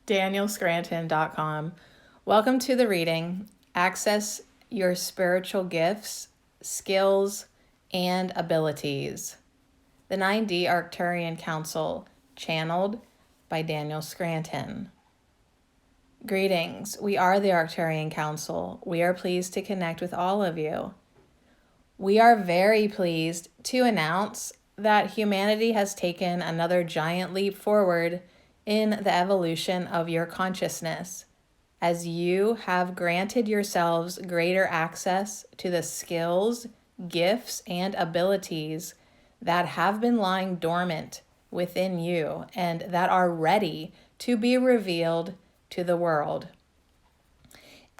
danielscranton.com. Welcome to the reading. Access your spiritual gifts, skills, and abilities. The 9D Arcturian Council, channeled by Daniel Scranton. Greetings. We are the Arcturian Council. We are pleased to connect with all of you. We are very pleased to announce that humanity has taken another giant leap forward in the evolution of your consciousness, as you have granted yourselves greater access to the skills, gifts, and abilities that have been lying dormant within you and that are ready to be revealed to the world.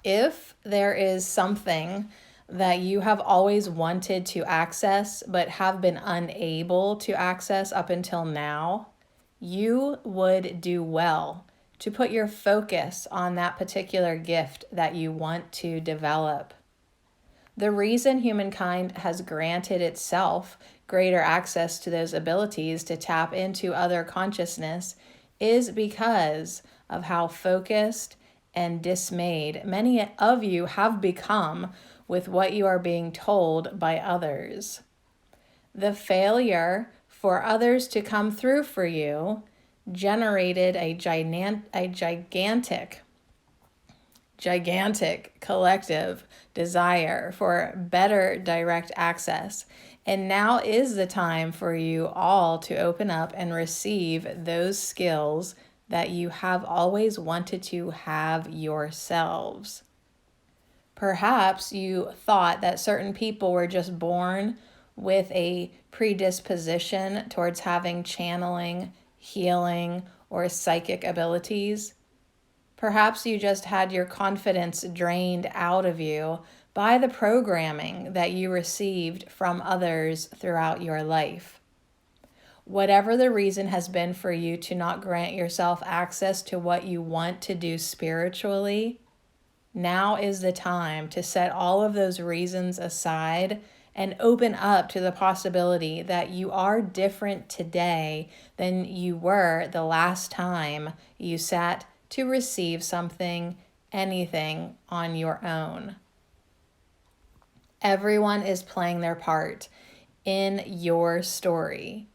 If there is something that you have always wanted to access but have been unable to access up until now, you would do well to put your focus on that particular gift that you want to develop. The reason humankind has granted itself greater access to those abilities to tap into other consciousness is because of how focused and dismayed many of you have become with what you are being told by others. The failure for others to come through for you generated a gigantic collective desire for better direct access. And now is the time for you all to open up and receive those skills that you have always wanted to have yourselves. Perhaps you thought that certain people were just born with a predisposition towards having channeling, healing, or psychic abilities. Perhaps you just had your confidence drained out of you by the programming that you received from others throughout your life. Whatever the reason has been for you to not grant yourself access to what you want to do spiritually, now is the time to set all of those reasons aside and open up to the possibility that you are different today than you were the last time you sat to receive something, anything on your own. Everyone is playing their part in your story.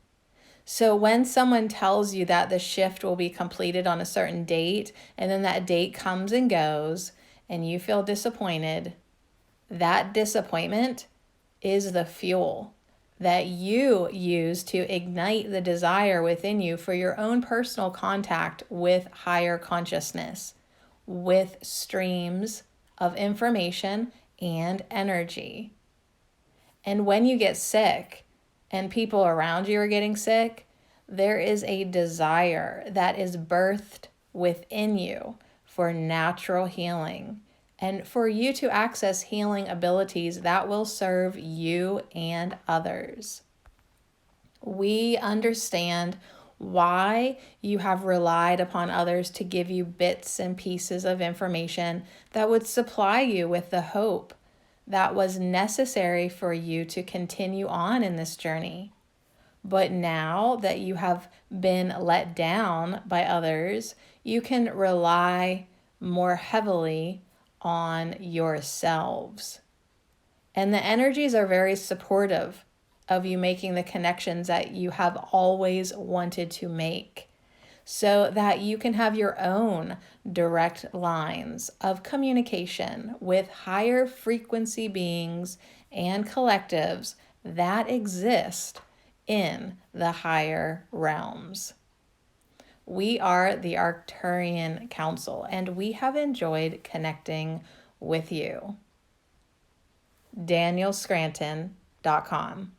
So when someone tells you that the shift will be completed on a certain date, and then that date comes and goes, and you feel disappointed, that disappointment is the fuel that you use to ignite the desire within you for your own personal contact with higher consciousness, with streams of information and energy. And when you get sick and people around you are getting sick, there is a desire that is birthed within you for natural healing and for you to access healing abilities that will serve you and others. We understand why you have relied upon others to give you bits and pieces of information that would supply you with the hope that was necessary for you to continue on in this journey. But now that you have been let down by others, you can rely more heavily on yourselves. And the energies are very supportive of you making the connections that you have always wanted to make, so that you can have your own direct lines of communication with higher frequency beings and collectives that exist in the higher realms. We are the Arcturian Council, and we have enjoyed connecting with you. danielscranton.com